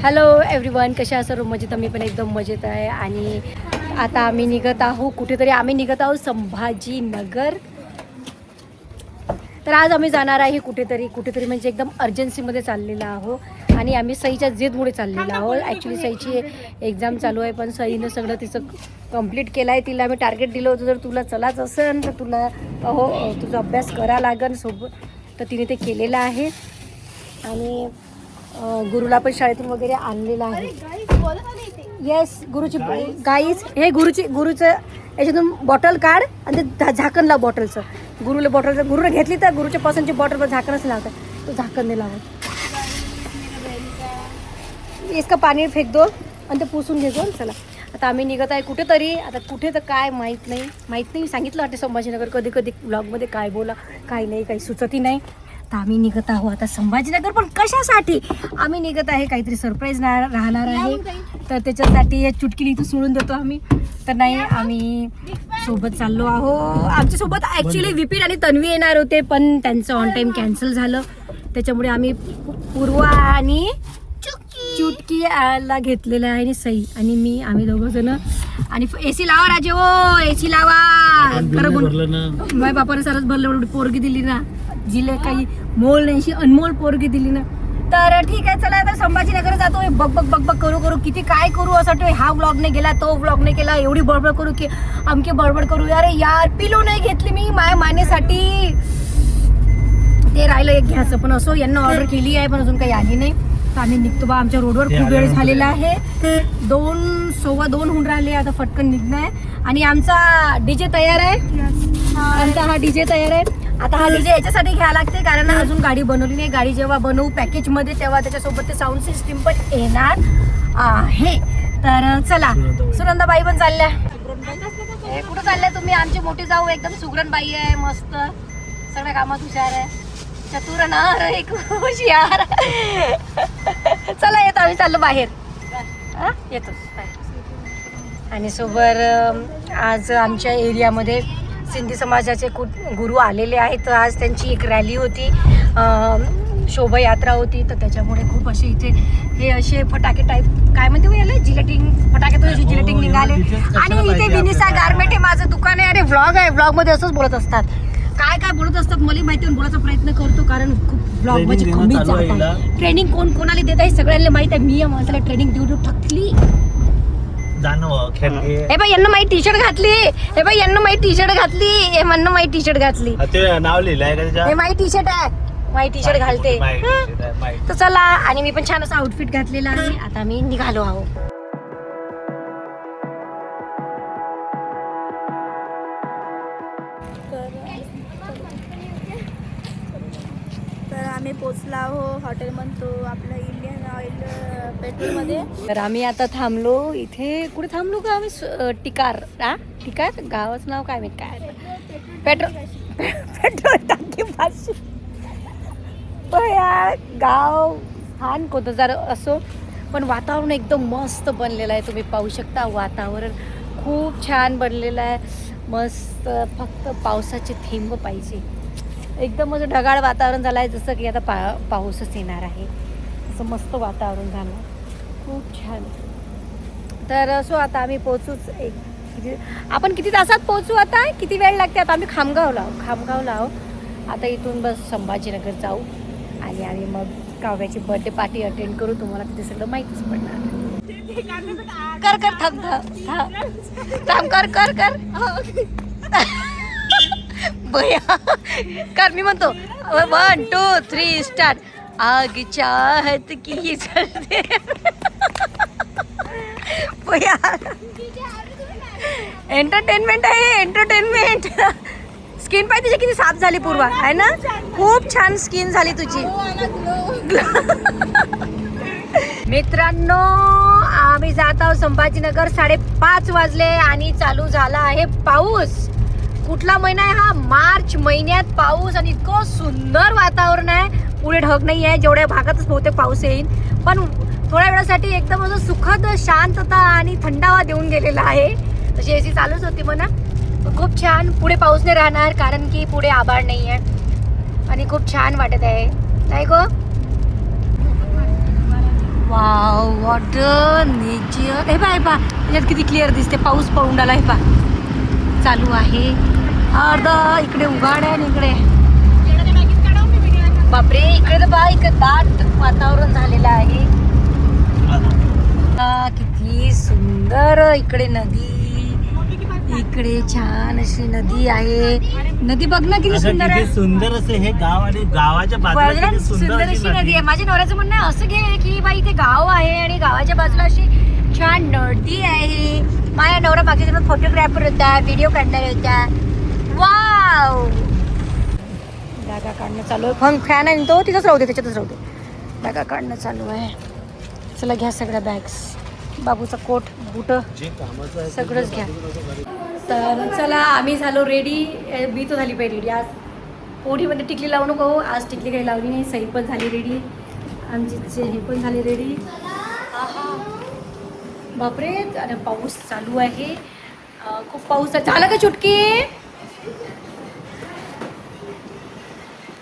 Hello everyone, कशा आहात सर्व? मजेत? मी पण एकदम मजेत आहे. आणि आता आम्ही निघत आहोत कुठेतरी. आम्ही निघत आहोत संभाजीनगर. तर आज आम्ही जाणार आहे कुठेतरी म्हणजे एकदम अर्जन्सीमध्ये चाललेला आहोत. आणि आम्ही सईच्या जिदमुळे चाललेलो आहोत. ॲक्च्युली सईची एक्झाम चालू आहे, पण सईनं सगळं तिचं कंप्लीट केलं आहे. तिला आम्ही टार्गेट दिलं होतं, जर तुला चलाच असेल तर तुला तुझा अभ्यास करा लागेल सोबत. तर तिने ते केलेलं आहे. आणि गुरुला पण शाळेतून वगैरे आणलेलं आहे. येस, गुरुची गाईज, हे गुरुचं याच्यातून बॉटल काढ आणि ते झाकण लाव बॉटलचं. गुरुने घेतली तर गुरुच्या पसंतची बॉटल झाकणच लावतात, तो झाकण नाही लावत. इसका पाणी फेक दो आणि ते पुसून घेतो. चला आता आम्ही निघत आहे कुठेतरी. आता कुठे तर काय माहीत नाही. सांगितलं वाटते संभाजीनगर. कधी कधी ब्लॉगमध्ये काय बोला काय नाही, काही सुचतही नाही. तर आम्ही निघत आहोत आता संभाजीनगर. पण कशासाठी आम्ही निघत आहे? काहीतरी सरप्राईज राहणार आहे. तर त्याच्यासाठी हे चुटकी इथं सोडून देतो आम्ही. तर नाही, आम्ही सोबत चाललो आहो. आमच्यासोबत ॲक्च्युली विपिन आणि तन्वी येणार होते, पण त्यांचं ऑन टाईम कॅन्सल झालं. त्याच्यामुळे आम्ही पूर्वा आणि चुटकी ला घेतलेलं आहे. आणि सई आणि मी, आम्ही दोघं जण. आणि एसी लावा राजे, ओ एसी लावा. माझ्या बापाने सरच भरलं, पोरगी दिली ना, जिले काही मोल नाही, अशी अनमोल पोरगी दिली ना. तर ठीक आहे, चला आता संभाजीनगर जातो. बघ करू किती काय करू असं वाटतं. हा व्लॉग नाही गेला, तो व्लॉग नाही केला, एवढी बडबड करू की अमकी बडबड करू. अरे यार, पिलो नाही घेतली मी माया मानेसाठी. ते राहिलं एक घ्यायचं, पण असो यांना ऑर्डर केली आहे, पण अजून काही आली नाही. तर आम्ही निघतो बा. आमच्या रोडवर खूप वेळ झालेला आहे. 2:15 होऊन राहिले. आता फटकन निघणं आहे. आणि आमचा डीजे तयार आहे. आमचा हा डीजे तयार आहे. आता हा डीजे याच्यासाठी घ्यायला लागते कारण अजून गाडी बनवली नाही. गाडी जेव्हा बनवू पॅकेजमध्ये तेव्हा त्याच्यासोबत ते साऊंड सिस्टीम पण येणार आहे. तर चला, सुनंदाबाई पण चालल्या. कुठं चालल्या तुम्ही? आमची मोठी जाऊ एकदम सुगरणबाई आहे, मस्त, सगळ्या कामात हुशार आहे, चतुर ना, एक हुशार. चला येतो, आम्ही चाललो बाहेर. येतो. आणि सोबत आज आमच्या एरियामध्ये सिंधी समाजाचे गुरु आलेले आहेत. तर आज त्यांची एक रॅली होती, शोभायात्रा होती. तर त्याच्यामुळे खूप असे इथे हे असे फटाके टाईप काय म्हणते याला, जिलेटिंग फटाके, तो जिलेटिंग निघाले. आणि इथे विनिसा गारमेंट हे माझं दुकान आहे. अरे व्लॉग आहे, व्लॉगमध्ये असंच बोलत असतात. काय बोलत असतात मला माहिती, बोलायचा प्रयत्न करतो कारण खूप ब्लॉग म्हणजे कमी जातात. ट्रेनिंग कोणाला देत आहे सगळ्यांना माहित आहे. मी या माणसाला ट्रेनिंग देऊ थकली. हे बाई यांना माहिती टी शर्ट घातली. हे बाई यांना माहिती टी शर्ट घातली. हे म्हणणं माहिती टी शर्ट घातली. नाव लिहिलंय का? हे माहिती टी शर्ट आहे, माहिती टी शर्ट घालते. तर चला, आणि मी पण छान असं आउटफिट घातलेला आहे. आता मी निघालो आहो. तर आम्ही पोचला आहो हॉटेल म्हणतो आपलं इंडियन ऑइल पेट्रोलमध्ये. तर आम्ही आता थांबलो इथे. कुठे थांबलो का आम्ही? टिकार गावाचं नाव काय माहित काय. पेट्रोल टाकी पाशी. गाव स्थान कोणतं जर असो, पण वातावरण एकदम मस्त बनलेलं आहे. तुम्ही पाहू शकता, वातावरण खूप छान बनलेलं आहे, मस्त. फक्त पावसाचे थेंब पाहिजे. एकदम असं ढगाळ वातावरण झालं आहे, जसं की आता पाऊसच येणार आहे, असं मस्त वातावरण झालं, खूप छान. तर असो आता आम्ही पोचूच. आपण किती तासात पोचू? आता किती वेळ लागते? आता आम्ही खामगावला आहो. आता इथून बस संभाजीनगर जाऊ आणि आम्ही मग काव्याची बर्थडे पार्टी अटेंड करू. तुम्हाला तिथे सगळं माहितीच पडणार. कर बया कर. मी म्हणतो 1 2 3 स्टार्ट. आग चाहत की जलते. बया एंटरटेनमेंट आहे, एंटरटेनमेंट. स्किन पाहिजे तुझी किती साफ झाली पूर्वा, आहे ना? खूप छान स्किन झाली तुझी. मित्रांनो, आम्ही जात आहोत संभाजीनगर. 5:30 वाजले आणि चालू झाला आहे पाऊस. कुठला महिना आहे हा? मार्च महिन्यात पाऊस. आणि इतकं सुंदर वातावरण आहे. पुढे ढग नाही आहे, जेवढ्या भागातच बहुतेक पाऊस येईल, पण थोड्या वेळासाठी एकदम असं सुखद शांतता आणि थंडावा देऊन गेलेला आहे. तशी एसी चालूच होती म्हणा. खूप छान. पुढे पाऊस नाही राहणार कारण की पुढे आभाळ नाही आहे आणि खूप छान वाटत आहे, नाही गो? वाव. Modern nature. हे पा याच्यात किती क्लिअर दिसते. पाऊस पडून आला. हे पा चालू आहे. अर्धा इकडे उघाड आहे आणि इकडे बापरे इकडे तर बा इकडे दाट वातावरण झालेलं आहे. किती सुंदर इकडे नदी. इकडे छान अशी नदी आहे. नदी बघ ना किती सुंदर आहे. सुंदर असे हे गाव आणि गावाच्या बाजूला किती सुंदर अशी नदी आहे. माझ्या नवऱ्याचं म्हणणं आहे असं घे की बाई इथे गाव आहे आणि गावाच्या बाजूला अशी छान नदी आहे. माझ्या नवरा बाकीच्या फोटोग्राफर होता. व्हिडिओ काढणार होता. वाव बॅगा काढणं चालू आहे. फॅन आहे तो तिथंच राहू दे. त्याच्यातच राहू दे. बॅगा काढणं चालू आहे. चला घ्या सगळ्या बॅग्स. बाबूचा कोट बूट सगळंच घ्या. तर चला आम्ही झालो रेडी. मी तर झाली पाहिजे रेडी. आज ओढीमध्ये टिकली लावू नको. आज टिकली काही लावली नाही. सई पण झाली रेडी. आमची हे पण झाली रेडी. बापरे आणि पाऊस चालू आहे. खूप पाऊस झाला का चुटकी.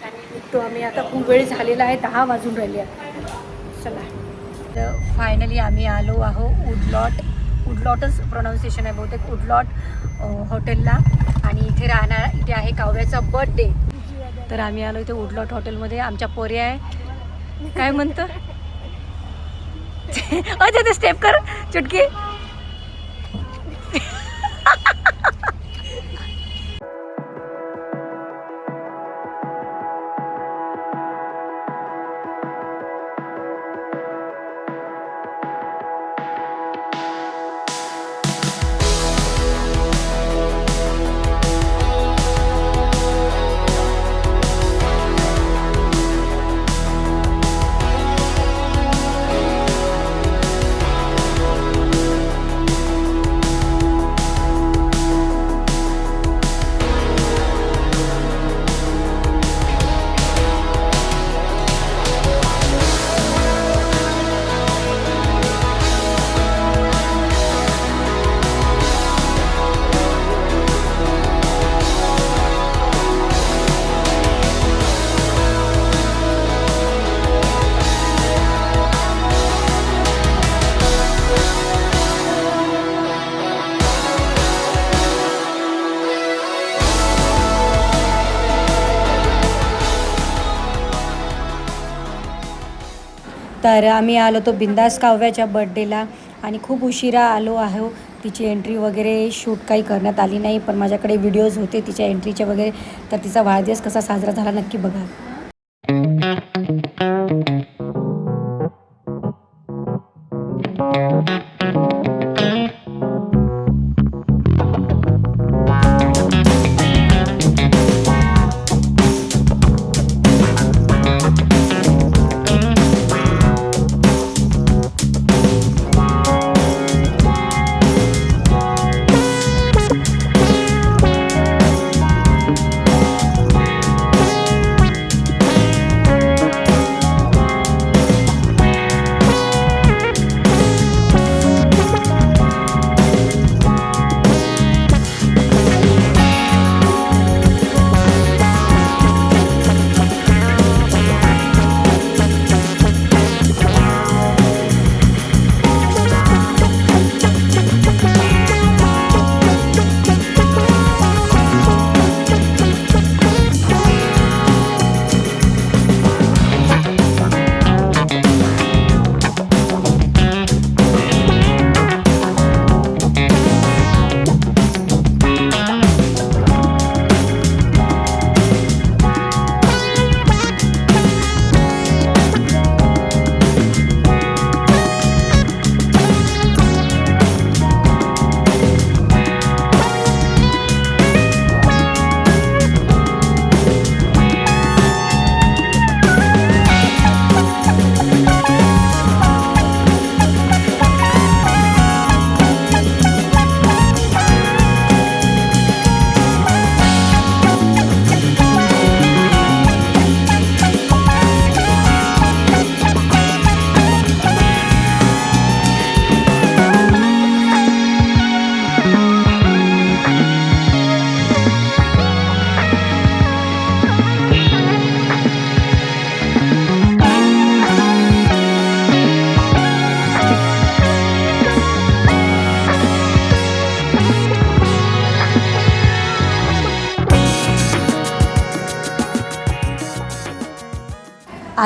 आणि निघतो आम्ही आता. खूप वेळ झालेला आहे. 10 वाजून राहिले. चला तर फायनली आम्ही आलो आहो उडलॉटच प्रोनाऊन्सिएशन आहे बहुतेक. उडलॉट हॉटेलला. आणि इथे राहणार इथे आहे काव्याचा बर्थडे. तर आम्ही आलो इथे उडलॉट हॉटेलमध्ये. आमच्या पोरी आहे. काय म्हणतं अच्छा ते स्टेप कर चुटकी. तर आम्ही आलो तो बिंदास काव्याच्या बर्थडेला. आणि खूप उशिरा आलो आहो. तिची एंट्री वगैरे शूट काही करण्यात आली नाही. पण माझ्याकडे व्हिडिओज होते तिच्या एंट्रीचे वगैरे. तर तिचा वाढदिवस कसा साजरा झाला नक्की बघा.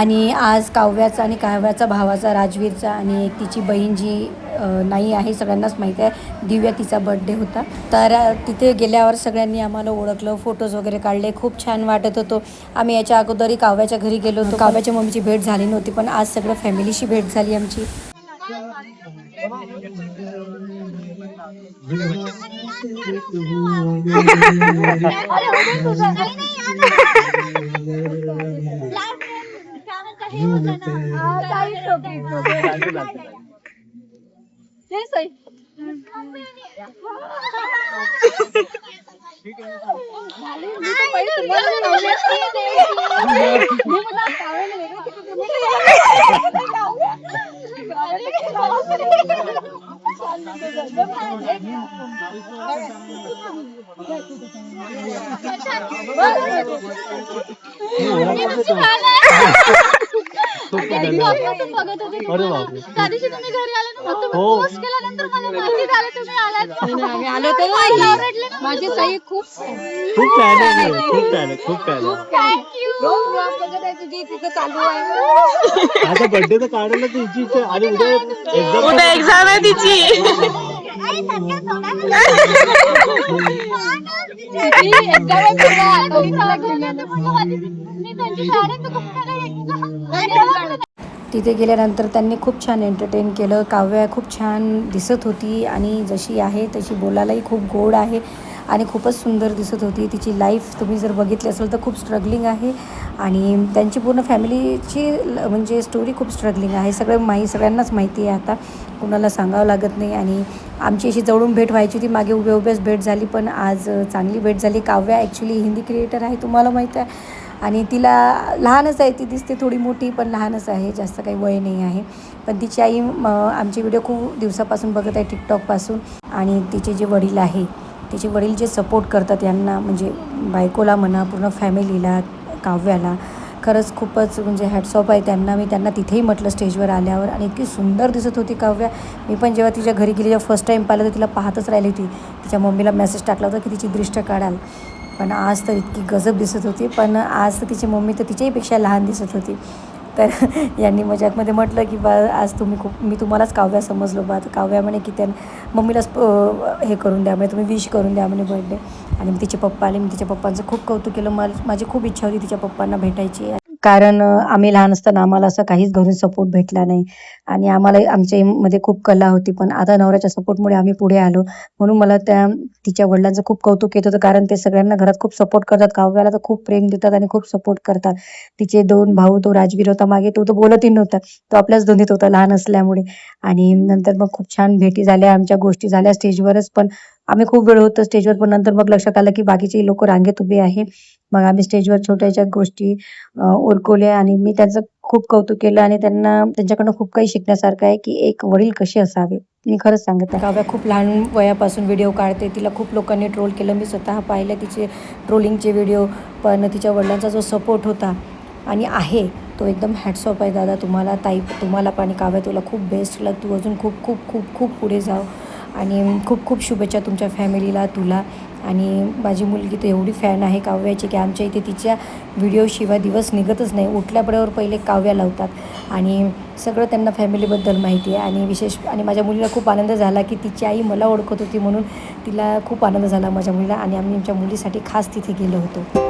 आणि आज काव्याचा आणि काव्याचा भावाचा राजवीरचा आणि एक तिची बहीण जी नाही आहे, सगळ्यांनाच माहीत आहे, दिव्या, तिचा बर्थडे होता. तर तिथे गेल्यावर सगळ्यांनी आम्हाला ओळखलं, फोटोज वगैरे काढले, खूप छान वाटत होतो. आम्ही याच्या अगोदरही काव्याच्या घरी गेलो होतो. काव्याच्या मम्मीची भेट झाली नव्हती, पण आज सगळं फॅमिलीशी भेट झाली आमची. माझी ताई खूप खूप फॅन आहे, खूप फॅन आहे, खूप फॅन आहे. आता बर्थडे तर काढायला तिची आणि उद्या एक्झाम आहे तिची. तिथे गेल्यानंतर त्यांनी खूप छान एंटरटेन केलं. काव्या खूप छान दिसत होती आणि जशी आहे तशी बोलायलाही खूप गोड आहे आणि खूपच सुंदर दिसत होती. तिची लाईफ तुम्ही जर बघितली असेल तर खूप स्ट्रगलिंग आहे आणि त्यांची पूर्ण फॅमिलीची म्हणजे स्टोरी खूप स्ट्रगलिंग आहे. सगळ्यांनाच माहिती आहे, आता कुणाला सांगावं लागत नाही. आणि आमची अशी जवळून भेट व्हायची होती, मागे उभ्याच भेट झाली, पण आज चांगली भेट झाली. काव्या ॲक्च्युली हिंदी क्रिएटर आहे, तुम्हाला माहीत आहे, आणि तिला लहानच आहे, ती दिसते थोडी मोठी पण लहानच आहे, जास्त काही वय नाही आहे. पण तिची आई आमचे व्हिडिओ खूप दिवसापासून बघत आहे, टिकटॉकपासून. आणि तिचे जे वडील आहे, तिचे वडील जे सपोर्ट करतात यांना, म्हणजे बायकोला म्हणा, पूर्ण फॅमिलीला, काव्याला, खरंच खूपच म्हणजे हॅट्स ऑफ आहे त्यांना. मी त्यांना तिथेही म्हटलं स्टेजवर आल्यावर, आणि इतकी सुंदर दिसत होती काव्या. मी पण जेव्हा तिच्या घरी गेली, जेव्हा फर्स्ट टाईम पाहिलं तर तिला पाहतच राहिली होती. तिच्या मम्मीला मेसेज टाकला होता की तिची दृष्ट काढाल, पण आज तर इतकी गजब दिसत होती. पण आज तर तिची मम्मी तर तिच्याहीपेक्षा लहान दिसत होती. तर यांनी मजाकमध्ये म्हटलं की आज मी तुम्हालाच काव्या समजलो बा. तर काव्या म्हणे की मम्मीलाच हे करून द्या, म्हणजे तुम्ही विश करून द्या म्हणे बर्थडे. आणि मी तिचे पप्पा आले, मी तिच्या पप्पांचं खूप कौतुक केलं. माझी खूप इच्छा होती तिच्या पप्पांना भेटायची, कारण आम्ही लहान असताना आम्हाला असं काहीच घरून सपोर्ट भेटला नाही आणि आमच्यामध्ये खूप कला होती. पण आता नवऱ्याच्या सपोर्टमुळे आम्ही पुढे आलो, म्हणून मला तिच्या वडिलांचं खूप कौतुक येत होतं, कारण ते सगळ्यांना घरात खूप सपोर्ट करतात. काव्याला तर खूप प्रेम देतात आणि खूप सपोर्ट करतात. तिचे 2 भाऊ, तो राजवीर होता मागे, तो बोलतही नव्हता, तो आपल्याच धुंदीत होता लहान असल्यामुळे. आणि नंतर मग खूप छान भेटी झाल्या, आमच्या गोष्टी झाल्या स्टेजवरच. पण आम्ही खूप वेळ होतो स्टेजवर, पण नंतर मग लक्षात आलं की बाकीचे लोक रांगेत उभे आहे. मग आम्ही स्टेजवर छोट्याशा गोष्टी उरकवल्या आणि मी त्यांचं खूप कौतुक केलं आणि त्यांच्याकडनं खूप काही शिकण्यासारखं आहे की एक वडील कसे असावे. मी खरंच सांगते, काव्या खूप लहान वयापासून व्हिडिओ काढते. तिला खूप लोकांनी ट्रोल केलं, मी स्वतः पाहिलं तिचे ट्रोलिंगचे व्हिडिओ. पण तिच्या वडिलांचा जो सपोर्ट होता आणि आहे तो एकदम हॅट्स ऑफ आहे दादा तुम्हाला, ताई तुम्हाला. पण काव्या तुला खूप बेस्ट लक, तू अजून खूप खूप खूप खूप पुढे जाऊ आणि खूप खूप शुभेच्छा तुमच्या फॅमिलीला, तुला. आणि माझी मुलगी तर एवढी फॅन आहे काव्याची की आमच्या इथे तिच्या व्हिडिओशिवाय दिवस निघतच नाही. उठल्याबरोबर पहिले काव्या लावतात आणि सगळं त्यांना फॅमिलीबद्दल माहिती आहे. आणि विशेष आणि माझ्या मुलीला खूप आनंद झाला की तिची आई मला ओळखत होती, म्हणून तिला खूप आनंद झाला माझ्या मुलीला. आणि आम्ही आमच्या मुलीसाठी खास तिथे गेलो होतो.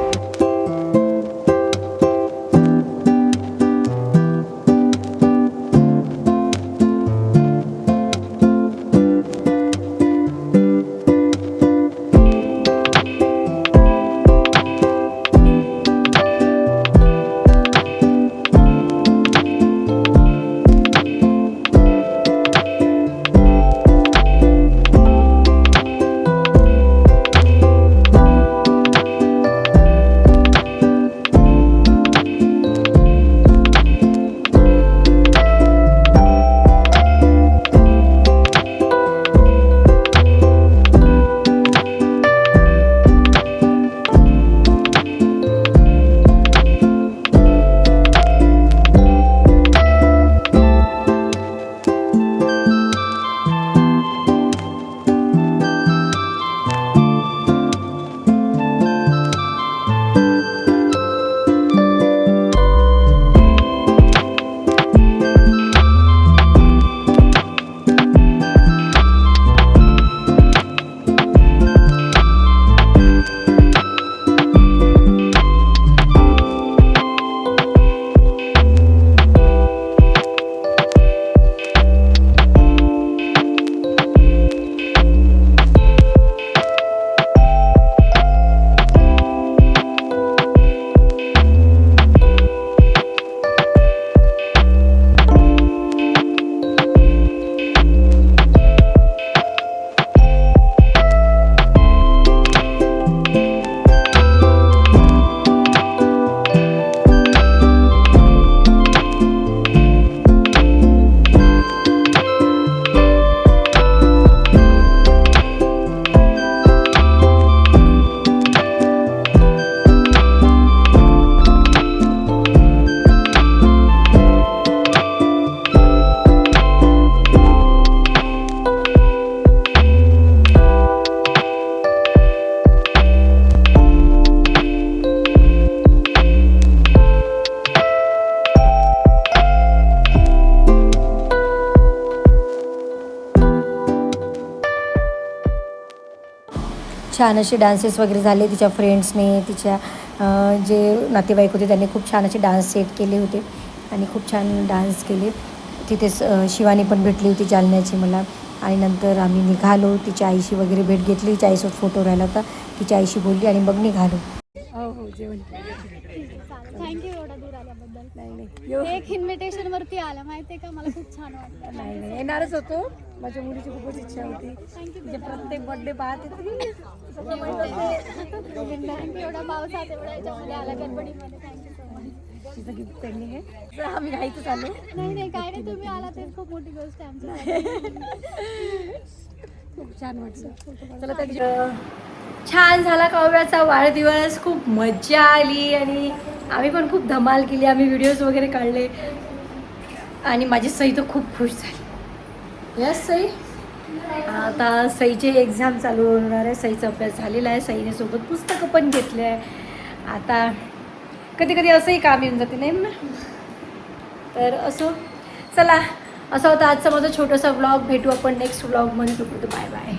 छान असे डान्सेस वगैरे झाले तिच्या फ्रेंड्सने, तिच्या जे नातेवाईक होते त्यांनी खूप छान असे डान्स सेट केले होते आणि खूप छान डान्स केले. तिथेच शिवानी पण भेटली होती जालन्याची मला. आणि नंतर आम्ही निघालो. तिच्या आईशी वगैरे भेट घेतली. तिच्या आईसोबत फोटो राहिला होता. तिच्या आईशी बोलली आणि मग निघालो. हो हो जेवण. थँक्यू एवढा दूर आल्याबद्दल. नाही एक इन्व्हिटेशन वरती आला माहितीये का, मला खूप छान वाटलं. नाही येणारच होतो. माझ्या मुलीची खूपच इच्छा होती. म्हणजे प्रत्येक बर्थडे पाहते तुम्ही. थँक्यू एवढा पावसात एवढा याच्यामध्ये आला गडबडीमध्ये. Thank you so much. तिचं गिफ्ट पेंडिंग आहे. आम्ही घाईतच आलो. नाही काय नाही, तुम्ही आला तेच खूप मोठी गोष्ट आहे आमच्यासाठी. खूप छान वाटलं. चला तर छान झाला काव्याचा वाढदिवस. खूप मज्जा आली आणि आम्ही पण खूप धमाल केली. आम्ही व्हिडिओज वगैरे काढले आणि माझी सई तर खूप खुश झाली. यस सई. आता सईचे एक्झाम चालू होणार आहे. सईचा अभ्यास झालेला आहे. सईने सोबत पुस्तकं पण घेतले आहे. आता कधी कधी असंही काम येऊन जाते नाही ना. तर असो चला, असा होता आजचा माझा छोटासा व्लॉग. भेटू आपण नेक्स्ट व्लॉगमध्ये. तोपर्यंत बाय बाय.